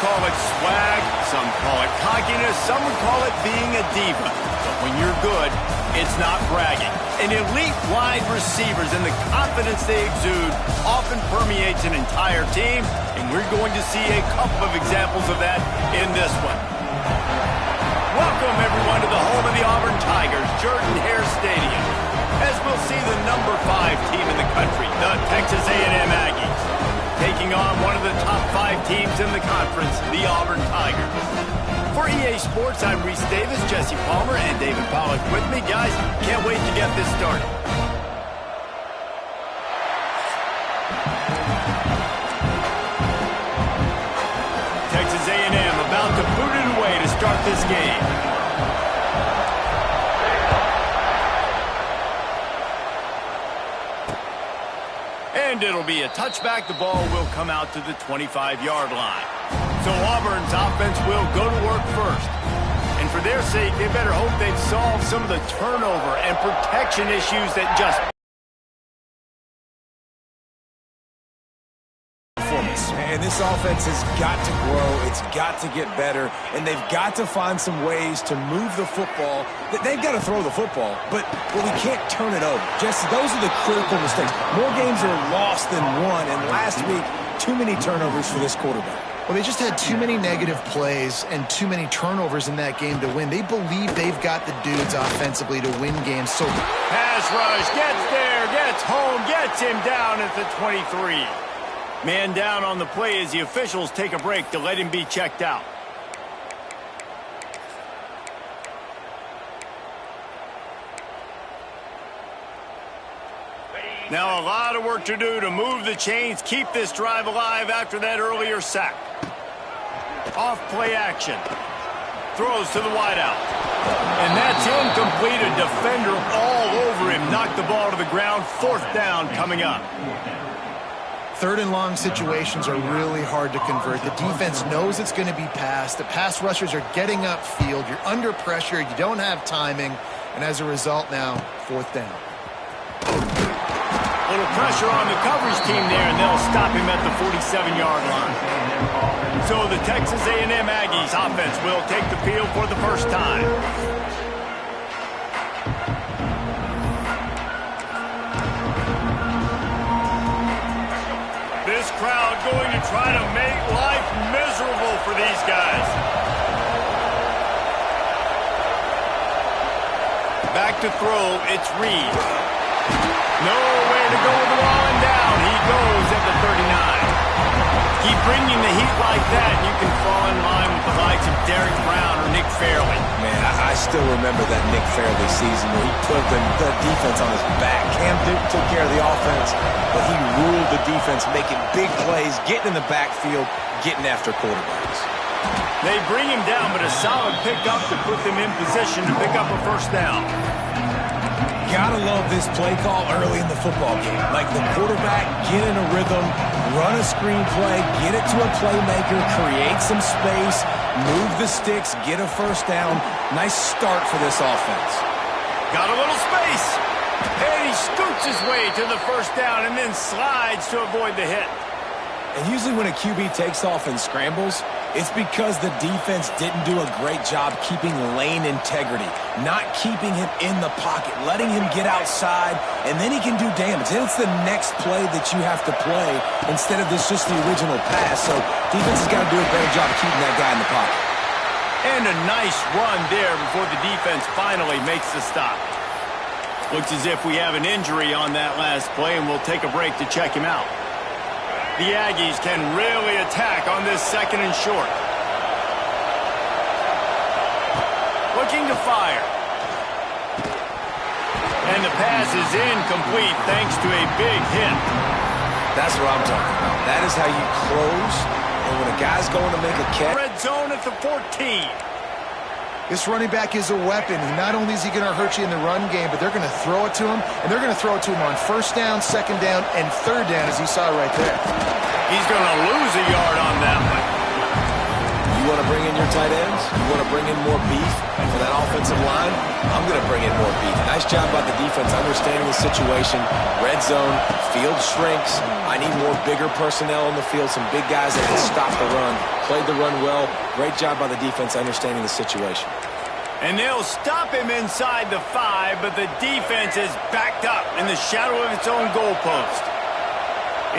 call it swag, some call it cockiness, some would call it being a diva. But when you're good, it's not bragging. An elite wide receivers and the confidence they exude often permeates an entire team, and we're going to see a couple of examples of that in this one. Welcome, everyone, to the home of the Auburn Tigers, Jordan-Hare Stadium, as we'll see the number 5 team in the country, the Texas A&M Aggies, taking on one of the top 5 teams in the conference, the Auburn Tigers. For EA Sports, I'm Reese Davis, Jesse Palmer, and David Pollack with me. Guys, can't wait to get this started. Texas A&M about to boot it away to start this game. And it'll be a touchback. The ball will come out to the 25-yard line. So Auburn's offense will go to work first. And for their sake, they better hope they've solved some of the turnover and protection issues that just... And this offense has got to grow, it's got to get better, and they've got to find some ways to move the football. They've got to throw the football, but we can't turn it over. Jesse, those are the critical mistakes. More games are lost than won, and last week, too many turnovers for this quarterback. Well, they just had too many negative plays and too many turnovers in that game to win. They believe they've got the dudes offensively to win games. So pass rush, gets there, gets home, gets him down at the 23. Man down on the play as the officials take a break to let him be checked out. Now a lot of work to do to move the chains, keep this drive alive after that earlier sack. Off play action. Throws to the wideout. And that's incomplete. A defender all over him. Knocked the ball to the ground. 4th down coming up. 3rd and long situations are really hard to convert. The defense knows it's going to be passed. The pass rushers are getting upfield. You're under pressure. You don't have timing. And as a result now, 4th down. Little pressure on the coverage team there, and they'll stop him at the 47-yard line. So the Texas A&M Aggies offense will take the field for the first time. This crowd going to try to make life miserable for these guys. Back to throw, it's Reed. Nowhere to go with the ball and down. He goes at the 39. Keep bringing the heat like that, and you can fall in line with the likes of Derek Brown or Nick Fairley. Man, I still remember that Nick Fairley season where he put the defense on his back. Cam Duke took care of the offense, but he ruled the defense, making big plays, getting in the backfield, getting after quarterbacks. They bring him down, but a solid pickup to put them in position to pick up a 1st down. Gotta love this play call early in the football game. Like the quarterback, get in a rhythm, run a screen play, get it to a playmaker, create some space, move the sticks, get a 1st down. Nice start for this offense. Got a little space. And he scoots his way to the 1st down and then slides to avoid the hit. And usually when a QB takes off and scrambles, it's because the defense didn't do a great job keeping lane integrity, not keeping him in the pocket, letting him get outside, and then he can do damage. And it's the next play that you have to play instead of just the original pass. So defense has got to do a better job of keeping that guy in the pocket. And a nice run there before the defense finally makes the stop. Looks as if we have an injury on that last play, and we'll take a break to check him out. The Aggies can really attack on this 2nd and short. Looking to fire. And the pass is incomplete thanks to a big hit. That's what I'm talking about. That is how you close. And when a guy's going to make a catch. Red zone at the 14. This running back is a weapon. Not only is he going to hurt you in the run game, but they're going to throw it to him, and they're going to throw it to him on 1st down, 2nd down, and 3rd down, as you saw right there. He's going to lose a yard on that one. You want to bring in your tight ends? You want to bring in more beef for that offensive line? I'm going to bring in more beef. Nice job by the defense understanding the situation. Red zone, field shrinks. I need more bigger personnel on the field, some big guys that can stop the run. Played the run well. Great job by the defense understanding the situation. And they'll stop him inside the 5, but the defense is backed up in the shadow of its own goalpost.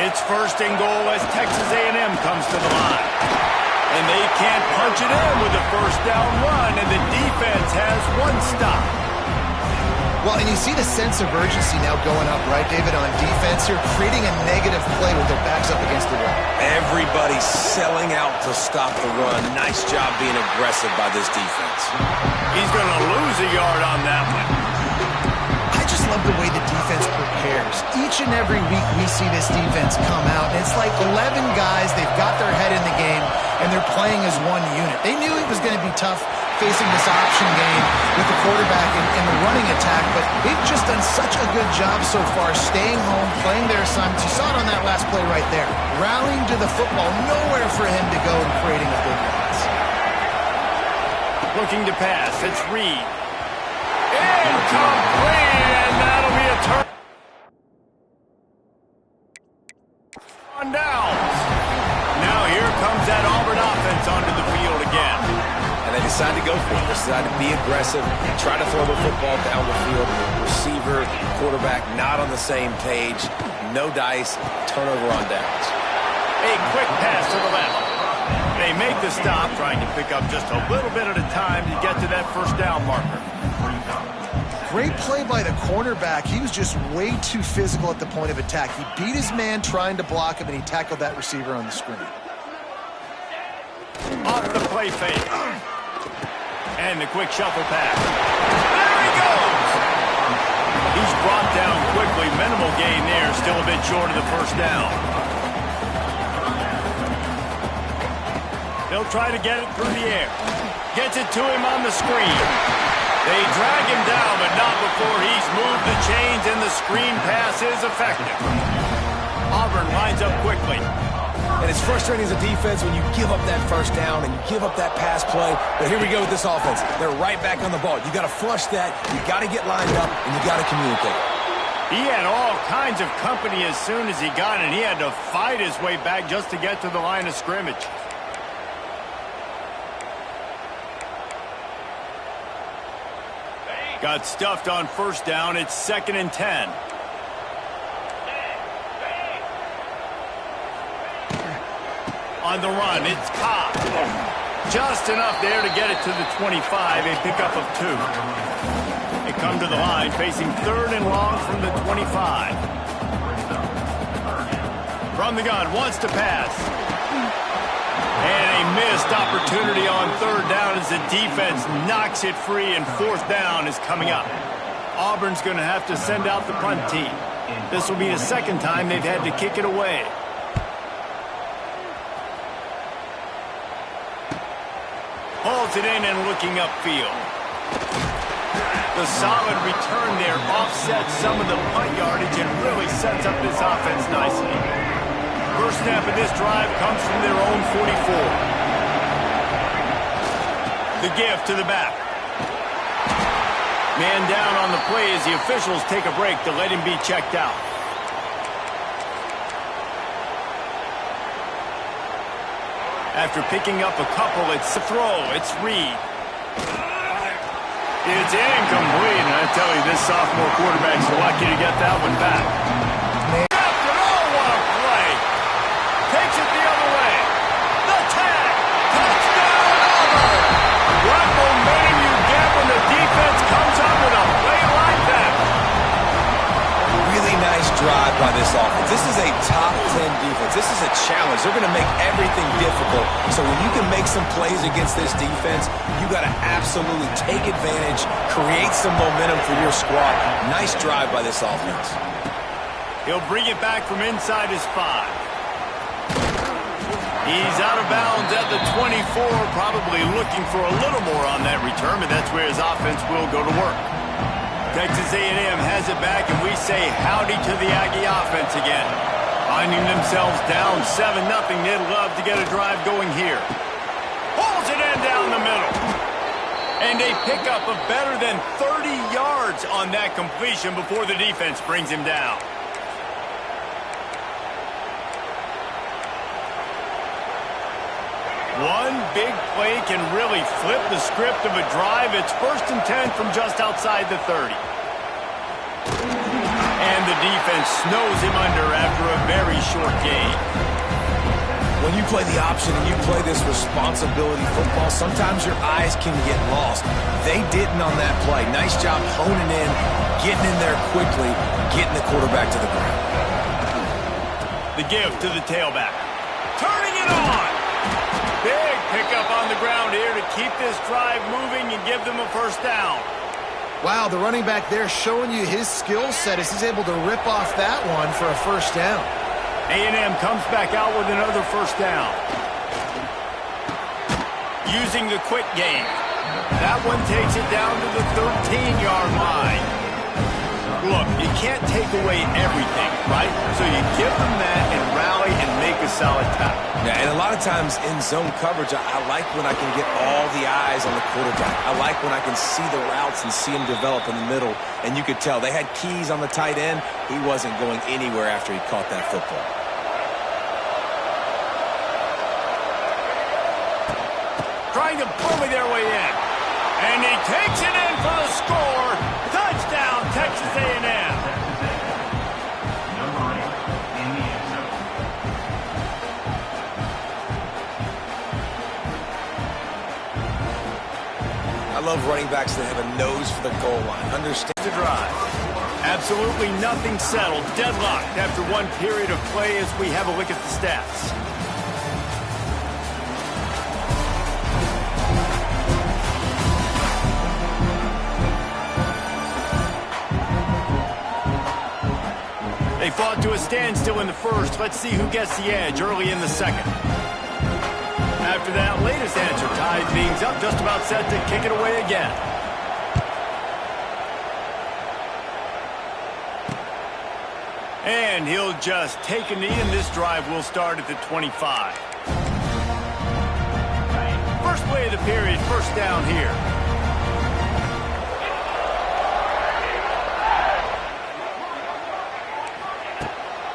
It's first and goal as Texas A&M comes to the line. And they can't punch it in with a first down run, and the defense has one stop. Well, and you see the sense of urgency now going up, right, David, on defense here, creating a negative play with their backs up against the wall. Everybody's selling out to stop the run. Nice job being aggressive by this defense. He's going to lose a yard on that one. I just love the way the defense prepares. Each and every week we see this defense come out, and it's like 11 guys, they've got their head in the game, and they're playing as one unit. They knew it was going to be tough facing this option game with the quarterback and the running attack, but they've just done such a good job so far staying home, playing their assignments. You saw it on that last play right there. Rallying to the football, nowhere for him to go and creating a big pass. Looking to pass, it's Reed. Incomplete, and that'll be a turn on downs. Now here comes that Auburn offense onto the field again. And they decide to go for it. They decide to be aggressive, try to throw the football down the field. Receiver, quarterback, not on the same page. No dice, turnover on downs. A quick pass to the left. They make the stop, trying to pick up just a little bit at a time to get to that first down marker. Great play by the cornerback. He was just way too physical at the point of attack. He beat his man trying to block him, and he tackled that receiver on the screen. Off the play fake. And the quick shuffle pass. There he goes! He's brought down quickly. Minimal gain there. Still a bit short of the first down. They'll try to get it through the air. Gets it to him on the screen. They drag him down, but not before he's moved the chains, and the screen pass is effective. Auburn lines up quickly. And it's frustrating as a defense when you give up that first down and you give up that pass play. But here we go with this offense. They're right back on the ball. You got to flush that. You got to get lined up, and you got to communicate. He had all kinds of company as soon as he got it. He had to fight his way back just to get to the line of scrimmage. Got stuffed on first down. It's 2nd and 10. On the run, it's Cobb. Just enough there to get it to the 25, a pickup of 2. They come to the line, facing 3rd and long from the 25. From the gun, wants to pass. And a missed opportunity on 3rd down as the defense knocks it free, and 4th down is coming up. Auburn's going to have to send out the punt team. This will be the 2nd time they've had to kick it away. Holds it in and looking upfield. The solid return there offsets some of the punt yardage and really sets up this offense nicely. First snap of this drive comes from their own 44. The give to the back. Man down on the play as the officials take a break to let him be checked out. After picking up a couple, it's a throw. It's Reed. It's incomplete, and I tell you, this sophomore quarterback's lucky to get that one back. After all, what a play. Takes it the other way. The tag. Touchdown, Auburn. What momentum you get when the defense comes up with a play like that. Really nice drive by this offense. This is a top 10 defense. This is a challenge. They're going to make everything difficult. So when you can make some plays against this defense, you got to absolutely take advantage, create some momentum for your squad. Nice drive by this offense. He'll bring it back from inside his 5. He's out of bounds at the 24, probably looking for a little more on that return, but that's where his offense will go to work. Texas A&M has it back, and we say howdy to the Aggie offense again. Finding themselves down 7-0, they'd love to get a drive going here. Pulls it in down the middle. And a pickup of better than 30 yards on that completion before the defense brings him down. One big play can really flip the script of a drive. It's 1st and 10 from just outside the 30. And the defense snows him under after a very short gain. When you play the option and you play this responsibility football, sometimes your eyes can get lost. They didn't on that play. Nice job honing in, getting in there quickly, getting the quarterback to the ground. The give to the tailback. Turning it on. Big pickup on the ground here to keep this drive moving and give them a 1st down. Wow, the running back there showing you his skill set as he's able to rip off that one for a 1st down. A&M comes back out with another 1st down. Using the quick game. That one takes it down to the 13-yard line. Look, you can't take away everything, right? So you give them that and rally and make a solid tackle. Yeah, and a lot of times in zone coverage, I like when I can get all the eyes on the quarterback. I like when I can see the routes and see him develop in the middle. And you could tell they had keys on the tight end. He wasn't going anywhere after he caught that football. Trying to bully their way in. And he takes it in for the score. Touchdown, Texas A&M. I love running backs that have a nose for the goal line. Understand the drive. Absolutely nothing settled. Deadlocked after one period of play as we have a look at the stats. They fought to a standstill in the 1st. Let's see who gets the edge early in the 2nd. After that latest answer ties things up, just about set to kick it away again. And he'll just take a knee, and this drive will start at the 25. First play of the period, 1st down here.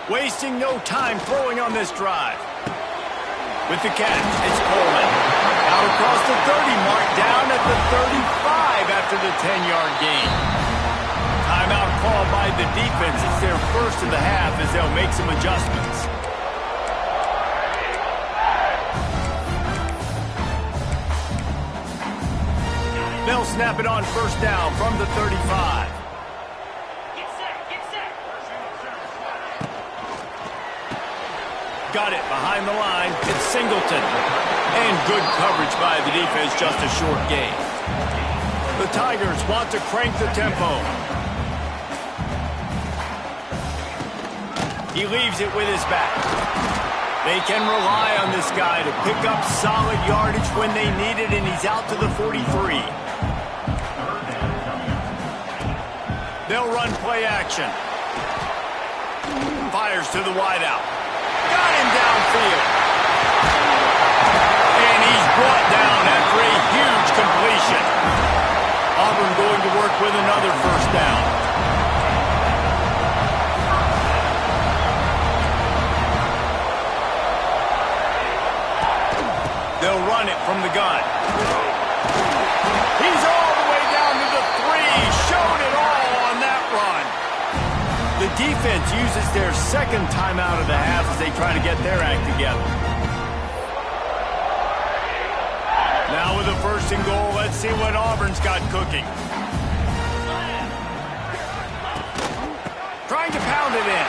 Wasting no time throwing on this drive. With the catch, it's Coleman. Out across the 30 mark, down at the 35 after the 10-yard gain. Timeout called by the defense. It's their 1st of the half as they'll make some adjustments. They'll snap it on 1st down from the 35. Got it behind the line. It's Singleton. And good coverage by the defense, just a short gain. The Tigers want to crank the tempo. He leaves it with his back. They can rely on this guy to pick up solid yardage when they need it, and he's out to the 43. They'll run play action. Fires to the wideout. Got him downfield. And he's brought down after a huge completion. Auburn going to work with another 1st down. They'll run it from the gun. He's all the way down to the 3. Showed it all on that run. The defense uses their 2nd timeout of the half as they try to get their act together. Now with a 1st and goal, let's see what Auburn's got cooking. Trying to pound it in.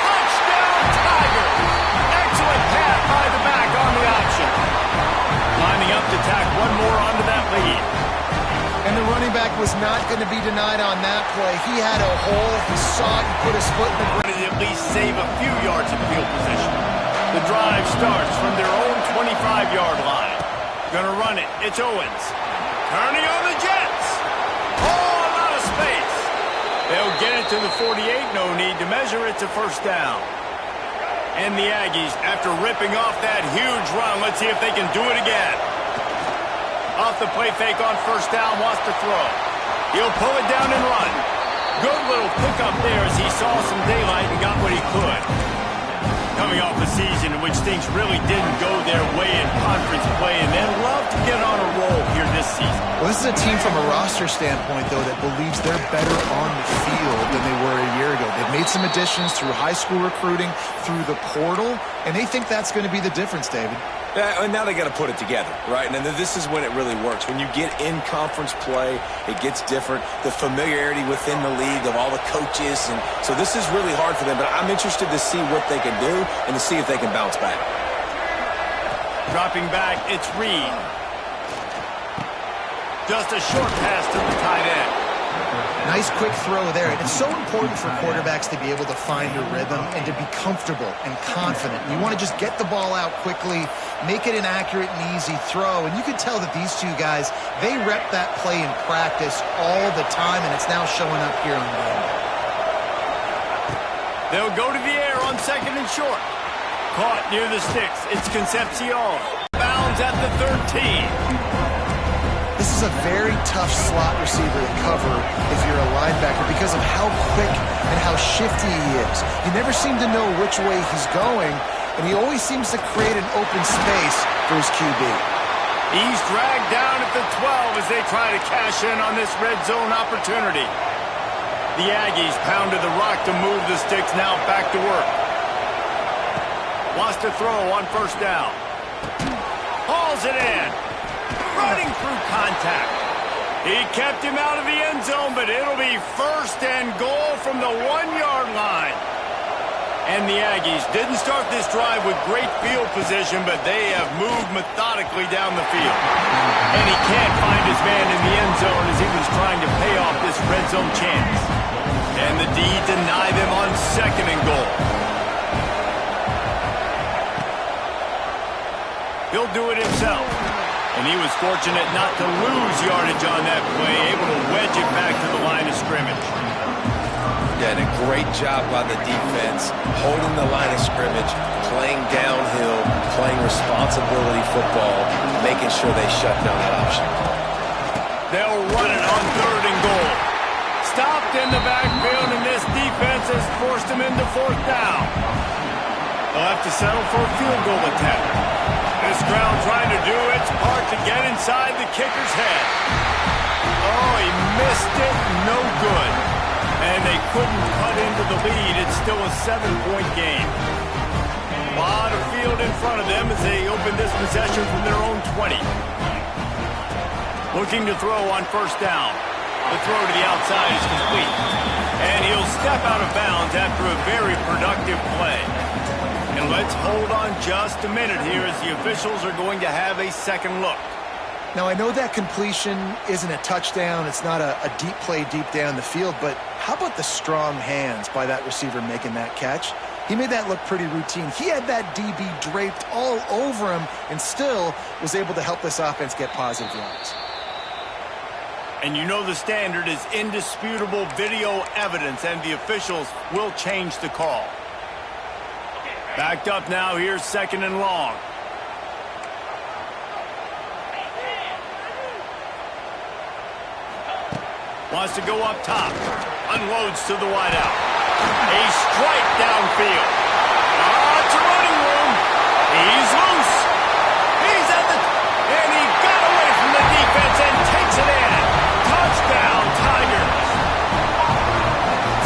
Touchdown, Tigers! Excellent pass by the back on the option. Lining up to tack one more onto that lead. And the running back was not going to be denied on that play. He had a hole. He saw it and put his foot in the ground. At least save a few yards of field position. The drive starts from their own 25-yard line. Gonna run it. It's Owens. Turning on the Jets. Oh, a lot of space. They'll get it to the 48. No need to measure. It's a 1st down. And the Aggies, after ripping off that huge run, let's see if they can do it again. Off the play fake on first down, wants to throw. He'll pull it down and run. Good little pickup there as he saw some daylight and got what he could. Coming off a season in which things really didn't go their way in conference play, and they'd love to get on a roll here this season. Well, this is a team from a roster standpoint, though, that believes they're better on the field than they were a year ago. They've made some additions through high school recruiting, through the portal, and they think that's going to be the difference, David. Yeah, and now they got to put it together, right? And then this is when it really works. When you get in conference play, it gets different. The familiarity within the league of all the coaches, and so this is really hard for them. But I'm interested to see what they can do and to see if they can bounce back. Dropping back, it's Reed. Just a short pass to the tight end. Nice quick throw there. And it's so important for quarterbacks to be able to find a rhythm and to be comfortable and confident. You want to just get the ball out quickly, make it an accurate and easy throw. And you can tell that these two guys, they rep that play in practice all the time, and it's now showing up here on game. They'll go to the air on second and short. Caught near the sticks. It's Concepcion. Bounds at the 13. This is a very tough slot receiver to cover if you're a linebacker because of how quick and how shifty he is. You never seem to know which way he's going, and he always seems to create an open space for his QB. He's dragged down at the 12 as they try to cash in on this red zone opportunity. The Aggies pounded the rock to move the sticks, now back to work. Wants to throw on first down. Hauls it in. Running through contact. He kept him out of the end zone, but it'll be first and goal from the 1-yard line. And the Aggies didn't start this drive with great field position, but they have moved methodically down the field. And he can't find his man in the end zone as he was trying to pay off this red zone chance. And the D deny them on second and goal. He'll do it himself. And he was fortunate not to lose yardage on that play, able to wedge it back to the line of scrimmage. Yeah, and a great job by the defense, holding the line of scrimmage, playing downhill, playing responsibility football, making sure they shut down that option. They'll run it on third and goal. Stopped in the backfield, and this defense has forced him into fourth down. They'll have to settle for a field goal attempt. This crowd trying to do its part to get inside the kicker's head. Oh, he missed it. No good. And they couldn't cut into the lead. It's still a 7-point game. A lot of field in front of them as they open this possession from their own 20. Looking to throw on first down. The throw to the outside is complete. And he'll step out of bounds after a very productive play. And let's hold on just a minute here as the officials are going to have a second look. Now, I know that completion isn't a touchdown. It's not a deep play deep down the field, but how about the strong hands by that receiver making that catch? He made that look pretty routine. He had that DB draped all over him and still was able to help this offense get positive yards. And you know the standard is indisputable video evidence, and the officials will change the call. Backed up now, here's second and long. Wants to go up top. Unloads to the wideout. A strike downfield. It's a running room. He's loose. He's at the... And he got away from the defense and takes it in. Touchdown, Tigers.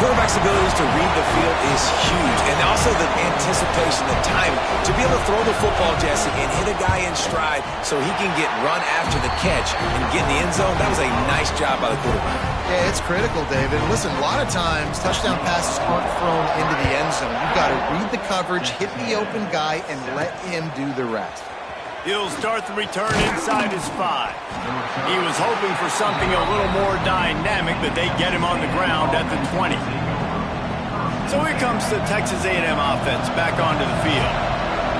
Quarterback's abilities to read the field is huge, and also the anticipation, the timing, to be able to throw the football, Jesse, and hit a guy in stride so he can get run after the catch and get in the end zone. That was a nice job by the quarterback. Yeah, it's critical, David. Listen, a lot of times touchdown passes aren't thrown into the end zone. You've got to read the coverage, hit the open guy, and let him do the rest. He'll start the return inside his 5. He was hoping for something a little more dynamic, but they get him on the ground at the 20. So here comes the Texas A&M offense back onto the field.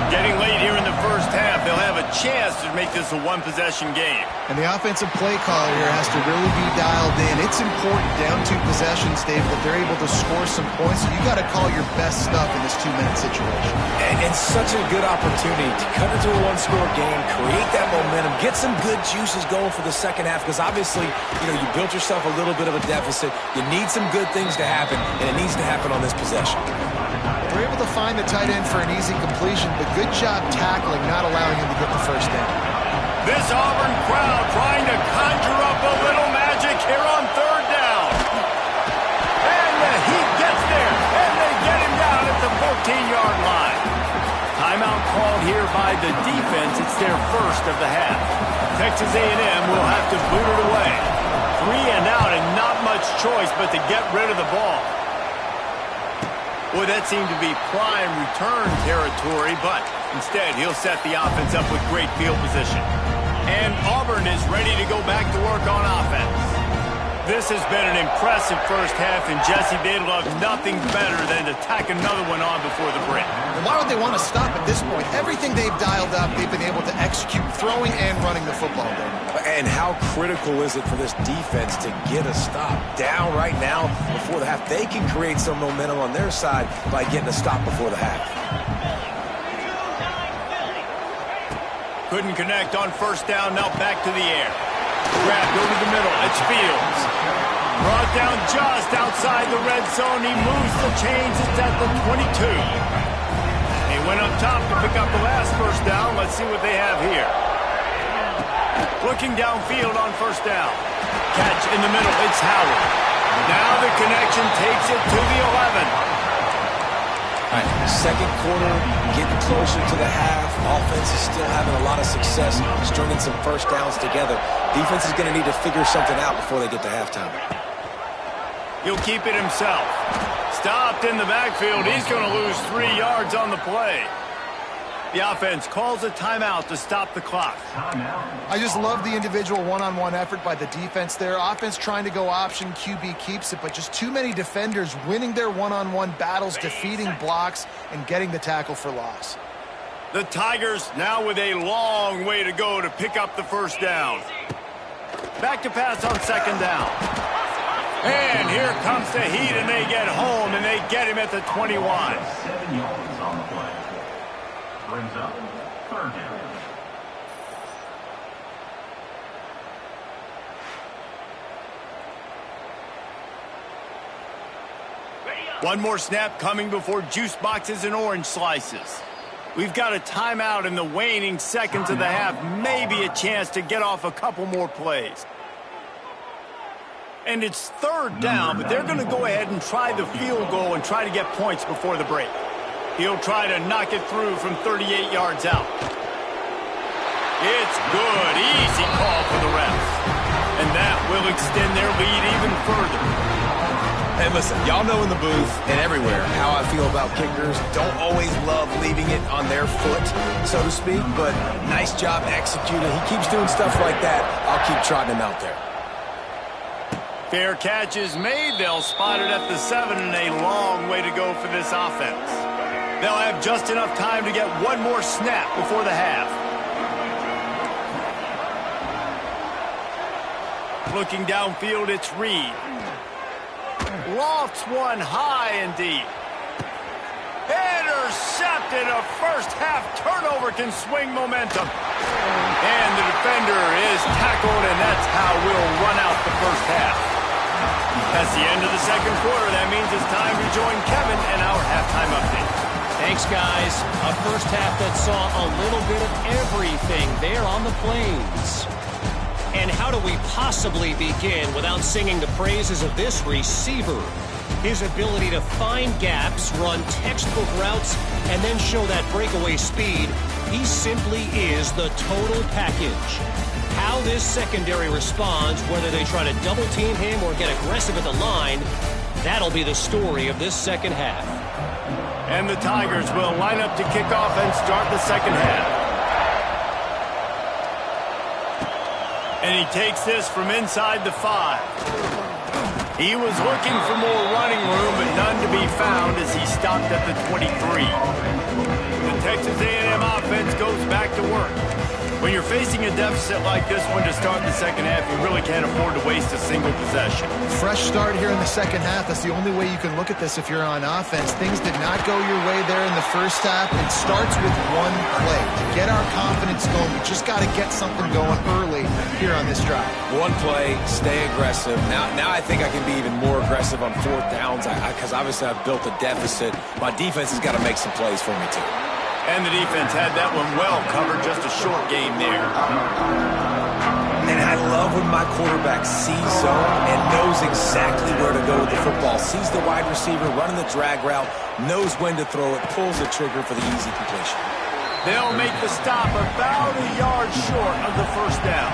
Getting late here in the first half, they'll have a chance to make this a one-possession game. And the offensive play caller here has to really be dialed in. It's important down 2 possessions, David, that they're able to score some points. So you got to call your best stuff in this 2-minute situation. And such a good opportunity to cut into a one-score game, create that momentum, get some good juices going for the second half, because obviously, you built yourself a little bit of a deficit. You need some good things to happen, and it needs to happen on this possession. They're able to find the tight end for an easy completion, but good job tackling, not allowing him to get the first down. This Auburn crowd trying to conjure up a little magic here on third down. And the Heat gets there, and they get him down at the 14-yard line. Timeout called here by the defense. It's their first of the half. Texas A&M will have to boot it away. 3 and out, and not much choice but to get rid of the ball. Boy, that seemed to be prime return territory, but instead he'll set the offense up with great field position. And Auburn is ready to go back to work on offense. This has been an impressive first half, and Jesse, they'd love nothing better than to tack another one on before the break. And why would they want to stop at this point? Everything they've dialed up, they've been able to execute throwing and running the football game. And how critical is it for this defense to get a stop down right now before the half? They can create some momentum on their side by getting a stop before the half. Couldn't connect on first down, now back to the air. Grabbed over the middle, it's Fields. Brought down just outside the red zone, he moves the chains, it's at the 22. He went up top to pick up the last first down, let's see what they have here. Looking downfield on first down. Catch in the middle, it's Howard. Now the connection takes it to the 11. All right, second quarter, getting closer to the half. Offense is still having a lot of success stringing some first downs together. Defense is going to need to figure something out before they get to halftime. He'll keep it himself. Stopped in the backfield. He's going to lose 3 yards on the play. The offense calls a timeout to stop the clock. I just love the individual one-on-one effort by the defense there. Offense trying to go option, QB keeps it, but just too many defenders winning their one-on-one battles, defeating blocks, and getting the tackle for loss. The Tigers now with a long way to go to pick up the first down. Back to pass on second down. And here comes the Heat, and they get home, and they get him at the 21. 7 yards on the play. Brings up third down. One more snap coming before juice boxes and orange slices. We've got a timeout in the waning seconds of the half. Maybe a chance to get off a couple more plays. And it's third down, but they're going to go ahead and try the field goal and try to get points before the break. He'll try to knock it through from 38 yards out. It's good. Easy call for the refs. And that will extend their lead even further. Hey, listen, y'all know in the booth and everywhere how I feel about kickers. Don't always love leaving it on their foot, so to speak, but nice job executing. He keeps doing stuff like that. I'll keep trotting him out there. Fair catch is made. They'll spot it at the 7, and a long way to go for this offense. They'll have just enough time to get one more snap before the half. Looking downfield, it's Reed. Lofts one high and deep. Intercepted. A first half turnover can swing momentum. And the defender is tackled, and that's how we'll run out the first half. That's the end of the second quarter. That means it's time to join Kevin and our halftime update. Thanks, guys. A first half that saw a little bit of everything there on the Plains. And how do we possibly begin without singing the praises of this receiver? His ability to find gaps, run textbook routes, and then show that breakaway speed. He simply is the total package. How this secondary responds, whether they try to double-team him or get aggressive at the line, that'll be the story of this second half. And the Tigers will line up to kick off and start the second half. And he takes this from inside the 5. He was looking for more running room, but none to be found as he stopped at the 23. The Texas A&M offense goes back to work. When you're facing a deficit like this one to start the second half, you really can't afford to waste a single possession. Fresh start here in the second half. That's the only way you can look at this if you're on offense. Things did not go your way there in the first half. It starts with one play. To get our confidence going, we just got to get something going early here on this drive. One play, stay aggressive. Now I think I can be even more aggressive on fourth downs because obviously I've built a deficit. My defense has got to make some plays for me too. And the defense had that one well covered, just a short game there. And I love when my quarterback sees zone and knows exactly where to go with the football. Sees the wide receiver running the drag route, knows when to throw it, pulls the trigger for the easy completion. They'll make the stop about a yard short of the first down.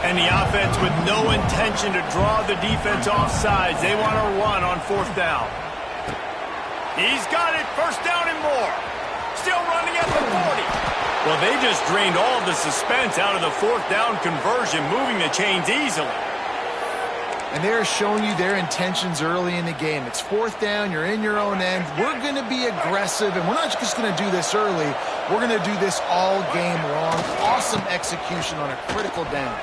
And the offense with no intention to draw the defense off sides. They want to run on fourth down. He's got it, first down and more. Still running at the 40. Well, they just drained all the suspense out of the fourth down conversion, moving the chains easily. And they're showing you their intentions early in the game. It's fourth down, you're in your own end. We're going to be aggressive, and we're not just going to do this early. We're going to do this all game long. Awesome execution on a critical down.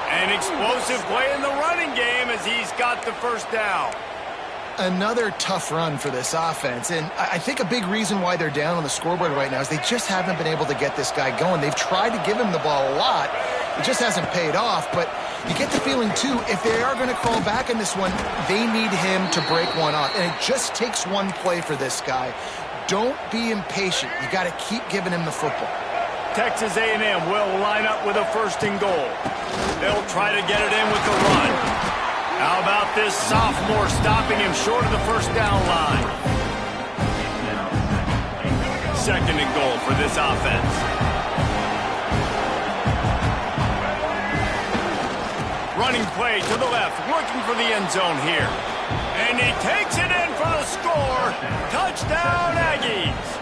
An explosive play in the running game as he's got the first down. Another tough run for this offense, and I think a big reason why they're down on the scoreboard right now is they just haven't been able to get this guy going. They've tried to give him the ball a lot. It just hasn't paid off, but you get the feeling, too, if they are going to crawl back in this one, they need him to break one off, and it just takes one play for this guy. Don't be impatient. You got to keep giving him the football. Texas A&M will line up with a first and goal. They'll try to get it in with the run. How about this sophomore stopping him short of the first down line? Second and goal for this offense. Running play to the left, looking for the end zone here. And he takes it in for the score. Touchdown, Aggies.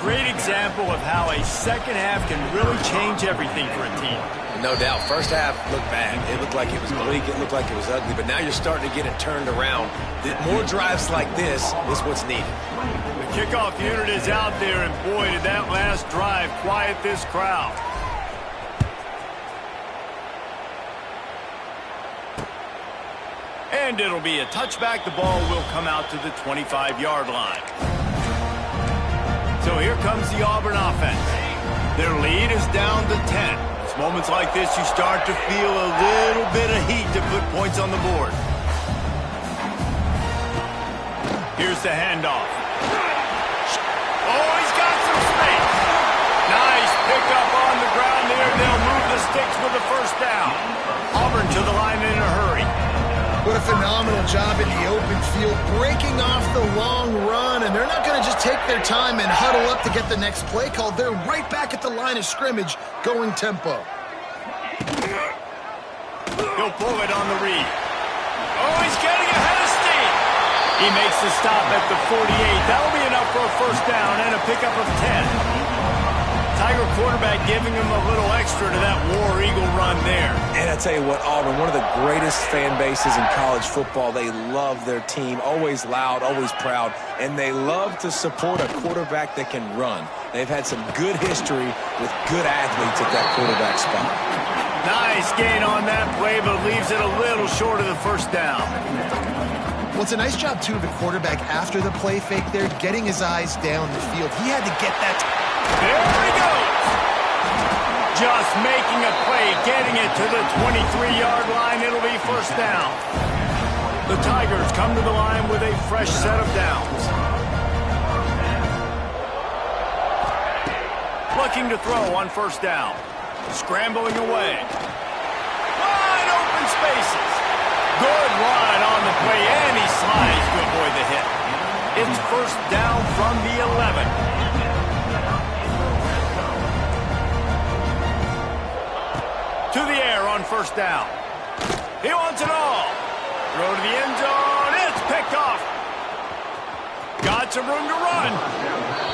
Great example of how a second half can really change everything for a team. No doubt. First half looked bad. It looked like it was bleak. It looked like it was ugly. But now you're starting to get it turned around. More drives like this is what's needed. The kickoff unit is out there, and boy, did that last drive quiet this crowd. And it'll be a touchback. The ball will come out to the 25-yard line. So here comes the Auburn offense. Their lead is down to 10. Moments like this, you start to feel a little bit of heat to put points on the board. Here's the handoff. Oh, he's got some space. Nice pickup on the ground there. They'll move the sticks with the first down. Auburn to the line in a hurry. What a phenomenal job in the open field, breaking off the long run, and they're not going to just take their time and huddle up to get the next play called. They're right back at the line of scrimmage, going tempo. He'll pull it on the read. Oh, he's getting ahead of steam. He makes the stop at the 48. That'll be enough for a first down and a pickup of 10. Tiger quarterback giving him a little extra to that War Eagle run there. And I tell you what, Auburn, one of the greatest fan bases in college football. They love their team, always loud, always proud, and they love to support a quarterback that can run. They've had some good history with good athletes at that quarterback spot. Nice gain on that play, but leaves it a little short of the first down. Well, it's a nice job, too, of the quarterback after the play fake there, getting his eyes down the field. He had to get that. There he goes. Just making a play, getting it to the 23-yard line. It'll be first down. The Tigers come to the line with a fresh set of downs. Looking to throw on first down. Scrambling away. Wide open spaces. Good line on the play, and he slides to avoid the hit. It's first down from the 11. To the air on first down. He wants it all. Throw to the end zone. It's picked off. Got some room to run.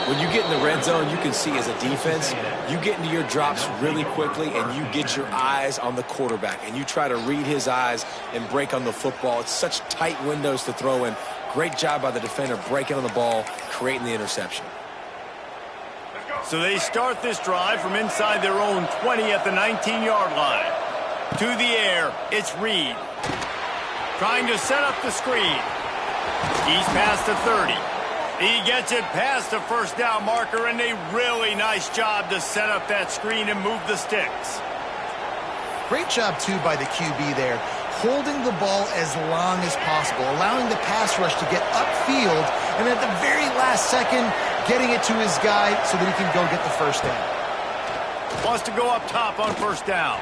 When you get in the red zone, you can see as a defense, you get into your drops really quickly and you get your eyes on the quarterback and you try to read his eyes and break on the football. It's such tight windows to throw in. Great job by the defender breaking on the ball, creating the interception. So they start this drive from inside their own 20 at the 19-yard line. To the air, it's Reed. Trying to set up the screen. He's past the 30. He gets it past the first down marker, and a really nice job to set up that screen and move the sticks. Great job, too, by the QB there, holding the ball as long as possible, allowing the pass rush to get upfield, and at the very last second, getting it to his guy so that he can go get the first down. Wants to go up top on first down.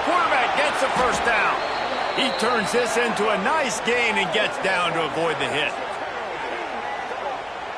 Quarterback gets the first down. He turns this into a nice gain and gets down to avoid the hit.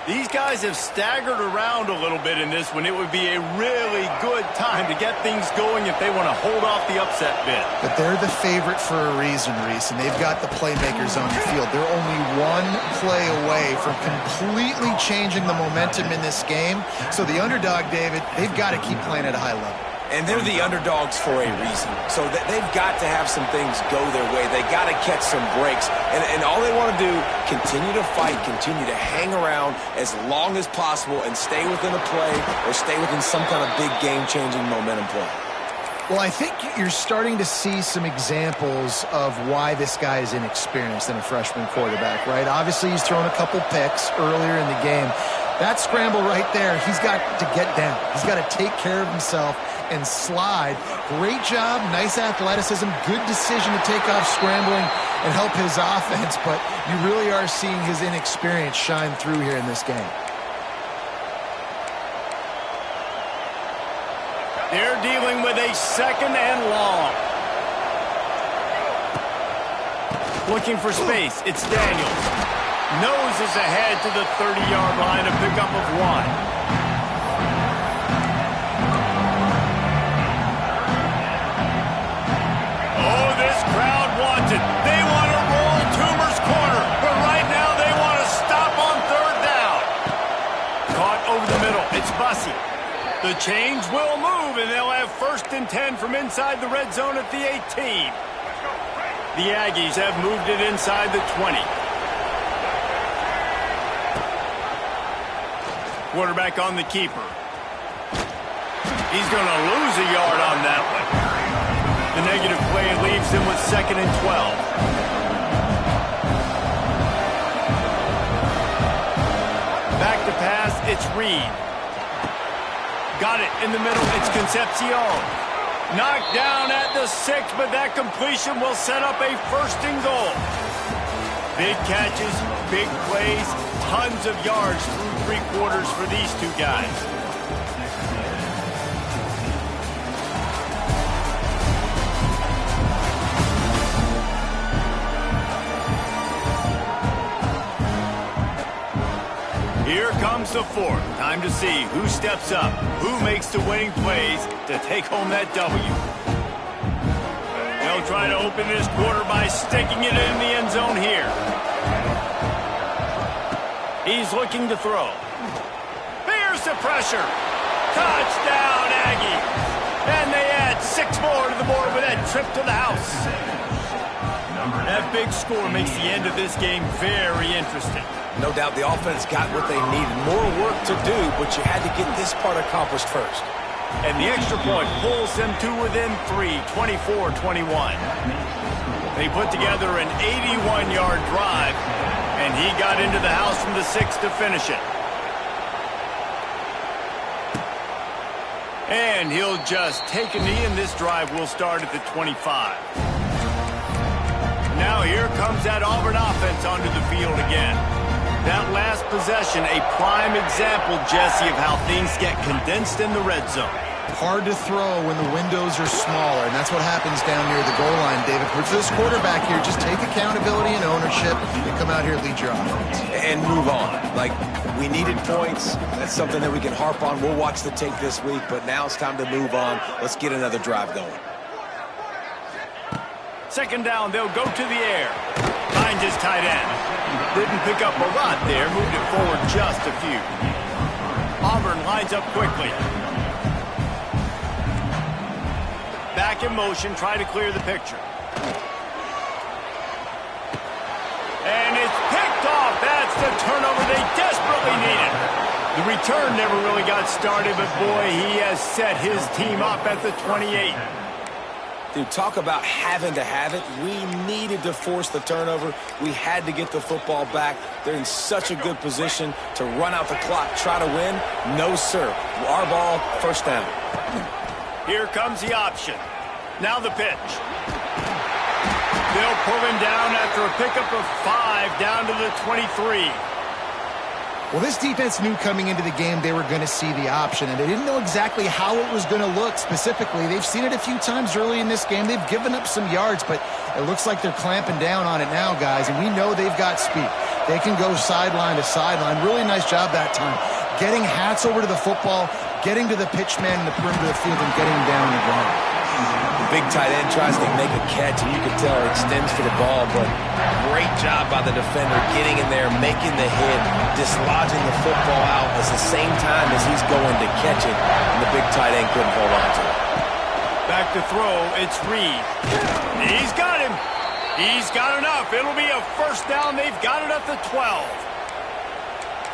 These guys have staggered around a little bit in this one. It would be a really good time to get things going if they want to hold off the upset bid. But they're the favorite for a reason, Reese, and they've got the playmakers on the field. They're only one play away from completely changing the momentum in this game. So the underdog, David, they've got to keep playing at a high level. And they're the underdogs for a reason. So they've got to have some things go their way. They got to catch some breaks. And all they want to do, continue to fight, continue to hang around as long as possible and stay within a play or stay within some kind of big game-changing momentum play. Well, I think you're starting to see some examples of why this guy is inexperienced in a freshman quarterback, right? Obviously, he's thrown a couple picks earlier in the game. That scramble right there, he's got to get down. He's got to take care of himself and slide. Great job, nice athleticism, good decision to take off scrambling and help his offense, but you really are seeing his inexperience shine through here in this game. They're dealing with a second and long. Looking for space, it's Daniels. Noses ahead to the 30-yard line, a pickup of 1. They want to roll Toomer's corner, but right now they want to stop on third down. Caught over the middle. It's Bussey. The chains will move, and they'll have 1st and 10 from inside the red zone at the 18. The Aggies have moved it inside the 20. Quarterback on the keeper. He's going to lose a yard on that one. The negative play leaves him with 2nd and 12. Back to pass, it's Reed. Got it in the middle, it's Concepcion. Knocked down at the 6, but that completion will set up a 1st and goal. Big catches, big plays, tons of yards through 3 quarters for these two guys. Here comes the 4th. Time to see who steps up, who makes the winning plays to take home that W. They'll try to open this quarter by sticking it in the end zone here. He's looking to throw. There's the pressure. Touchdown, Aggies. And they add 6 more to the board with that trip to the house. That big score makes the end of this game very interesting. No doubt the offense got what they needed. More work to do, but you had to get this part accomplished first. And the extra point pulls them to within 3, 24-21. They put together an 81-yard drive, and he got into the house from the 6 to finish it. And he'll just take a knee, and this drive will start at the 25. Now here comes that Auburn offense onto the field again. That last possession, a prime example, Jesse, of how things get condensed in the red zone. Hard to throw when the windows are smaller, and that's what happens down near the goal line, David. But for this quarterback here, just take accountability and ownership and come out here and lead your offense. And move on. Like, we needed points. That's something that we can harp on. We'll watch the tape this week, but now it's time to move on. Let's get another drive going. 2nd down, they'll go to the air. Finds his tight end. Didn't pick up a lot there, moved it forward just a few. Auburn lines up quickly. Back in motion, try to clear the picture. And it's picked off. That's the turnover they desperately needed. The return never really got started, but boy, he has set his team up at the 28. Dude, talk about having to have it. We needed to force the turnover. We had to get the football back. They're in such a good position to run out the clock, try to win. No, sir. Our ball, first down. Here comes the option. Now the pitch. They'll pull him down after a pickup of 5 down to the 23. Well, this defense knew coming into the game they were going to see the option, and they didn't know exactly how it was going to look specifically. They've seen it a few times early in this game. They've given up some yards, but it looks like they're clamping down on it now, guys, and we know they've got speed. They can go sideline to sideline. Really nice job that time. Getting Hats over to the football, getting to the pitch man in the perimeter of the field, and getting him down on the ground. The big tight end tries to make a catch, and you can tell it extends for the ball, but great job by the defender getting in there, making the hit, dislodging the football out at the same time as he's going to catch it, and the big tight end couldn't hold on to it. Back to throw, it's Reed. He's got him. He's got enough. It'll be a first down. They've got it at the 12.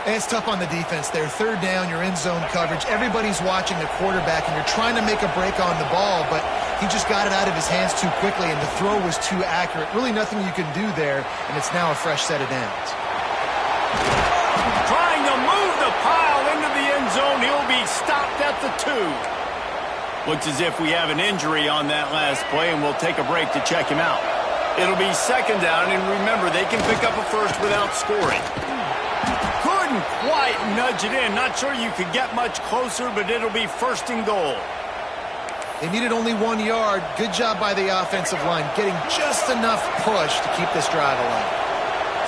And it's tough on the defense there. Third down, you're in zone coverage. Everybody's watching the quarterback, and you're trying to make a break on the ball, but he just got it out of his hands too quickly, and the throw was too accurate. Really nothing you can do there, and it's now a fresh set of downs. Trying to move the pile into the end zone. He'll be stopped at the 2. Looks as if we have an injury on that last play, and we'll take a break to check him out. It'll be second down, and remember, they can pick up a first without scoring. Couldn't quite nudge it in. Not sure you could get much closer, but it'll be first and goal. They needed only 1 yard. Good job by the offensive line, getting just enough push to keep this drive alive.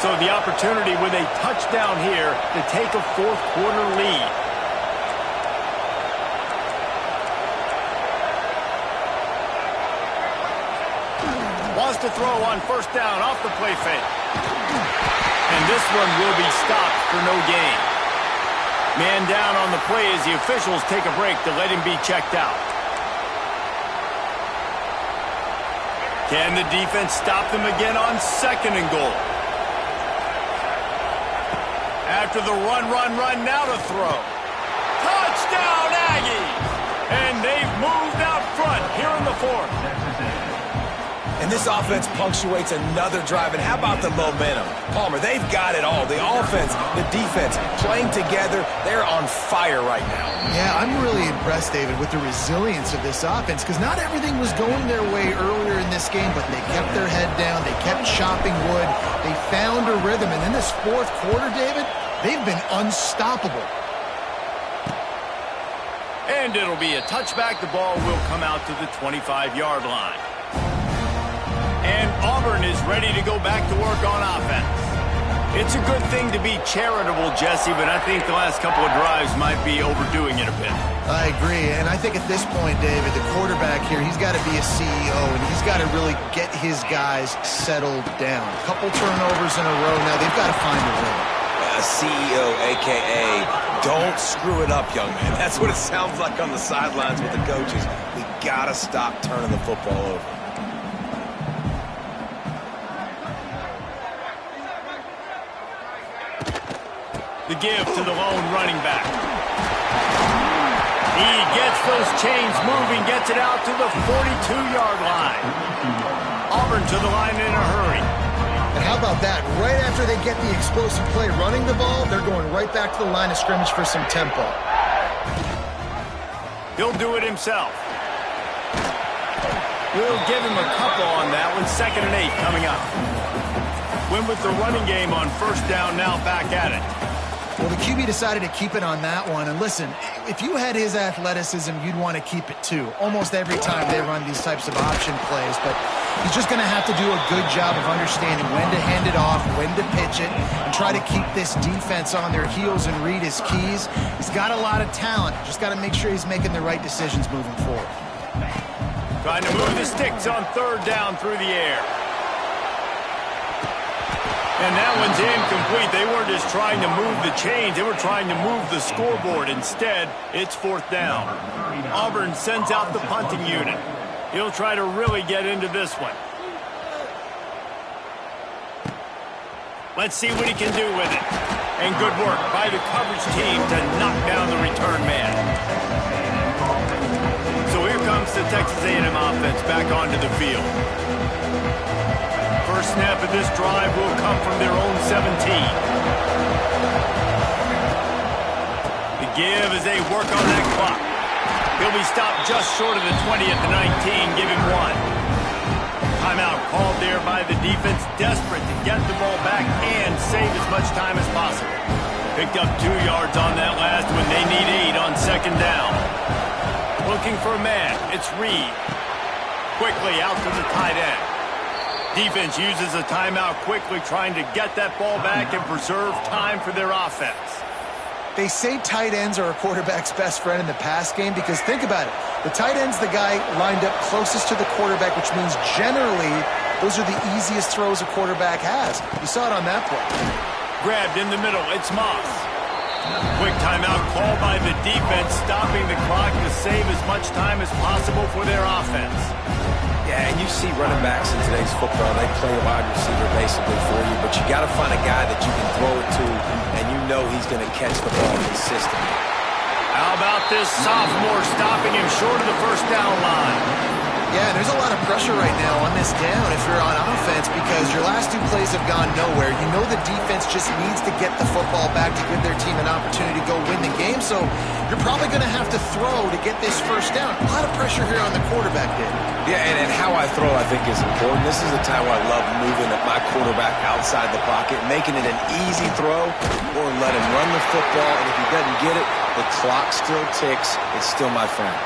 So the opportunity with a touchdown here to take a fourth quarter lead. Wants to throw on first down off the play fake. And this one will be stopped for no gain. Man down on the play as the officials take a break to let him be checked out. Can the defense stop them again on second and goal? After the run, now to throw. Touchdown, Aggies! And they've moved out front here in the fourth. And this offense punctuates another drive. And how about the momentum? Palmer, they've got it all. The offense, the defense, playing together. They're on fire right now. Yeah, I'm really impressed, David, with the resilience of this offense, because not everything was going their way earlier in this game, but they kept their head down. They kept chopping wood. They found a rhythm. And in this fourth quarter, David, they've been unstoppable. And it'll be a touchback. The ball will come out to the 25-yard line. And Auburn is ready to go back to work on offense. It's a good thing to be charitable, Jesse, but I think the last couple of drives might be overdoing it a bit. I agree, and I think at this point, David, the quarterback here, he's got to be a CEO, and he's got to really get his guys settled down. A couple turnovers in a row now. They've got to find a rhythm. CEO, a.k.a. don't screw it up, young man. That's what it sounds like on the sidelines with the coaches. We got to stop turning the football over. The give to the lone running back. He gets those chains moving, gets it out to the 42-yard line. Auburn to the line in a hurry. And how about that? Right after they get the explosive play running the ball, they're going right back to the line of scrimmage for some tempo. He'll do it himself. We'll give him a couple on that one. 2nd and 8 coming up. Win with the running game on first down, now back at it. Well, the QB decided to keep it on that one. And listen, if you had his athleticism, you'd want to keep it too. Almost every time they run these types of option plays. But he's just going to have to do a good job of understanding when to hand it off, when to pitch it, and try to keep this defense on their heels and read his keys. He's got a lot of talent. Just got to make sure he's making the right decisions moving forward. Trying to move the sticks on third down through the air. And that one's incomplete. They weren't just trying to move the chains. They were trying to move the scoreboard. Instead, it's 4th down. Auburn sends out the punting unit. He'll try to really get into this one. Let's see what he can do with it. And good work by the coverage team to knock down the return man. So here comes the Texas A&M offense back onto the field. First snap of this drive will come from their own 17. The give as they work on that clock. He'll be stopped just short of the 20 at the 19. Give him 1. Timeout called there by the defense, desperate to get the ball back and save as much time as possible. Picked up 2 yards on that last one. They need 8 on 2nd down. Looking for a man. It's Reed. Quickly out to the tight end. Defense uses a timeout quickly, trying to get that ball back and preserve time for their offense. They say tight ends are a quarterback's best friend in the pass game because think about it. The tight end's the guy lined up closest to the quarterback, which means generally those are the easiest throws a quarterback has. You saw it on that play. Grabbed in the middle. It's Moss. Quick timeout called by the defense, stopping the clock to save as much time as possible for their offense. Yeah, and you see running backs in today's football, they play a wide receiver basically for you, but you got to find a guy that you can throw it to, and you know he's going to catch the ball consistently. How about this sophomore stopping him short of the 1st down line? Yeah, there's a lot of pressure right now on this down if you're on offense because your last 2 plays have gone nowhere. You know the defense just needs to get the football back to give their team an opportunity to go win the game, so you're probably going to have to throw to get this 1st down. A lot of pressure here on the quarterback, Dave. Yeah, and how I throw, I think, is important. This is the time where I love moving my quarterback outside the pocket, making it an easy throw, or let him run the football, and if he doesn't get it, the clock still ticks. It's still my friend.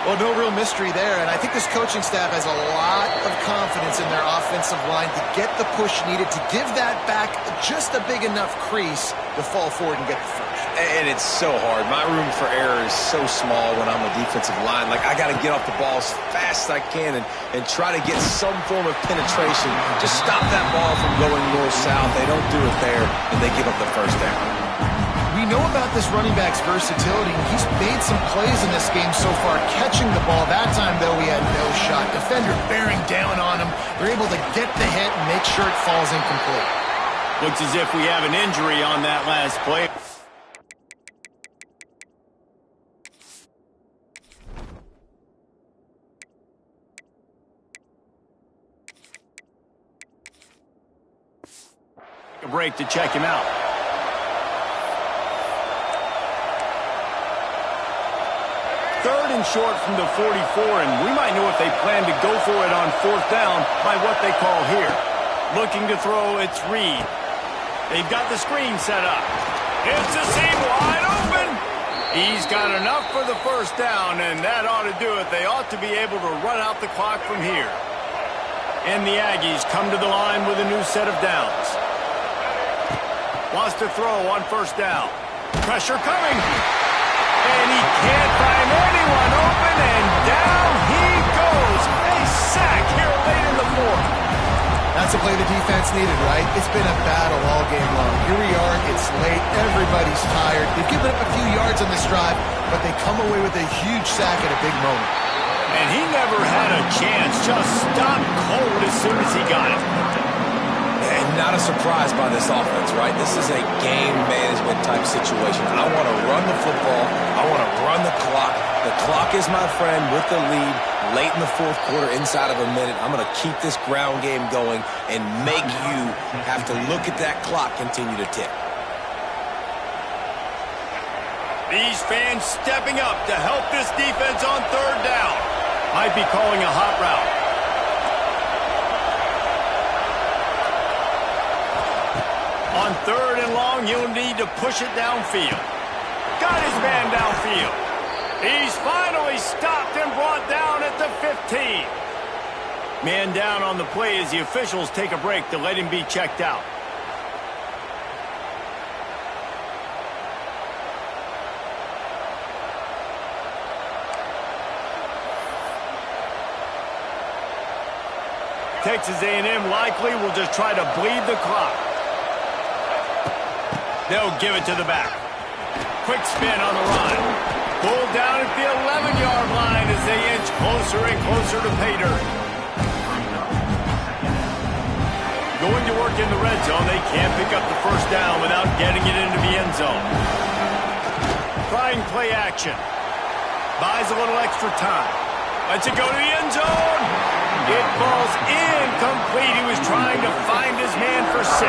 Well, no real mystery there, and I think this coaching staff has a lot of confidence in their offensive line to get the push needed to give that back just a big enough crease to fall forward and get the first. And it's so hard. My room for error is so small when I'm a defensive line. Like, I got to get off the ball as fast as I can and try to get some form of penetration. Just stop that ball from going north-south. They don't do it there, and they give up the 1st down. We know about this running back's versatility, and he's made some plays in this game so far, catching the ball. That time, though, he had no shot. Defender bearing down on him. They're able to get the hit and make sure it falls incomplete. Looks as if we have an injury on that last play. A break to check him out. Third and short from the 44, and we might know if they plan to go for it on 4th down by what they call here. Looking to throw, it's Reed. They've got the screen set up. It's a seam wide open. He's got enough for the 1st down, and that ought to do it. They ought to be able to run out the clock from here. And the Aggies come to the line with a new set of downs. Wants to throw on 1st down. Pressure coming. And he can't find anyone open, and down he goes. A sack here late in the 4th. That's a play the defense needed, right? It's been a battle all game long. Here we are, it's late, everybody's tired. They've given up a few yards on this drive, but they come away with a huge sack at a big moment. And he never had a chance, just stopped cold as soon as he got it. And not a surprise by this offense, right? This is a game management type situation. I want to run the football. I want to run the clock. The clock is my friend with the lead. Late in the 4th quarter, inside of a minute, I'm going to keep this ground game going and make you have to look at that clock continue to tick. These fans stepping up to help this defense on 3rd down. Might be calling a hot route. On 3rd and long, you'll need to push it downfield. Got his man downfield. He's finally stopped and brought down at the 15. Man down on the play as the officials take a break to let him be checked out. Texas A&M likely will just try to bleed the clock. They'll give it to the back. Quick spin on the run. Pulled down at the 11-yard line as they inch closer and closer to pay dirt. Going to work in the red zone, they can't pick up the first down without getting it into the end zone. Trying play action. Buys a little extra time. Lets it go to the end zone. It falls incomplete. He was trying to find his man for 6.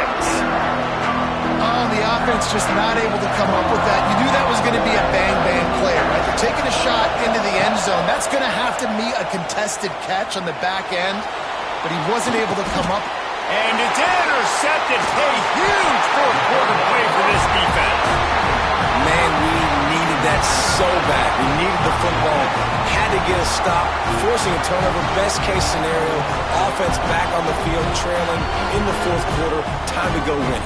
Oh, the offense just not able to come up with that. You knew that was going to be a bang-bang play, right? They're taking a shot into the end zone. That's going to have to meet a contested catch on the back end, but he wasn't able to come up. And it's intercepted. A huge fourth-quarter play for this defense. Man, we needed that so bad. We needed the football. Had to get a stop, forcing a turnover. Best case scenario, offense back on the field, trailing in the fourth quarter. Time to go win.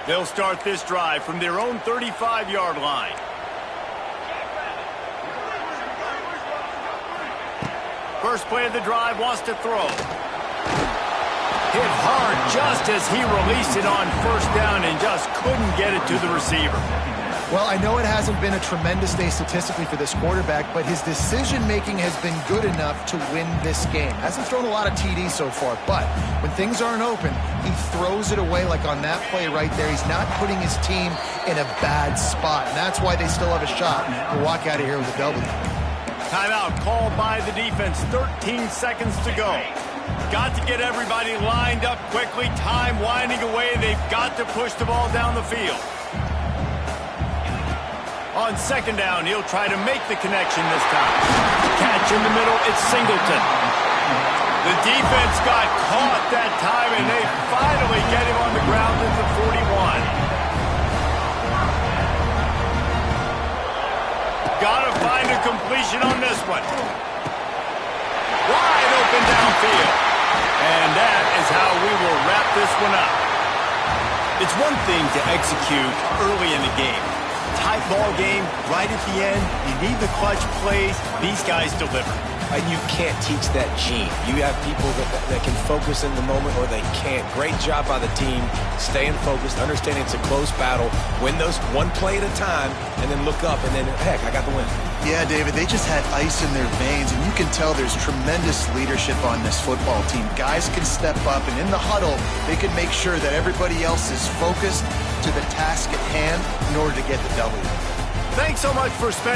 They'll start this drive from their own 35-yard line. First play of the drive, wants to throw. Hit hard just as he released it on first down and just couldn't get it to the receiver. Well, I know it hasn't been a tremendous day statistically for this quarterback, but his decision-making has been good enough to win this game. Hasn't thrown a lot of TDs so far, but when things aren't open, he throws it away like on that play right there. He's not putting his team in a bad spot, and that's why they still have a shot to walk out of here with a W. Timeout called by the defense. 13 seconds to go. Got to get everybody lined up quickly. Time winding away. They've got to push the ball down the field. On second down, he'll try to make the connection this time. Catch in the middle, it's Singleton. The defense got caught that time, and they finally get him on the ground at the 41. Gotta find a completion on this one. Wide open downfield. And that is how we will wrap this one up. It's one thing to execute early in the game. Tight ball game, right at the end, you need the clutch plays. These guys deliver. You can't teach that gene. You have people that can focus in the moment or they can't. Great job by the team, staying focused, understanding it's a close battle, win those one play at a time, and then look up, and then, heck, I got the win. Yeah, David, they just had ice in their veins, and you can tell there's tremendous leadership on this football team. Guys can step up, and in the huddle, they can make sure that everybody else is focused to the task at hand in order to get the W. Thanks so much for spending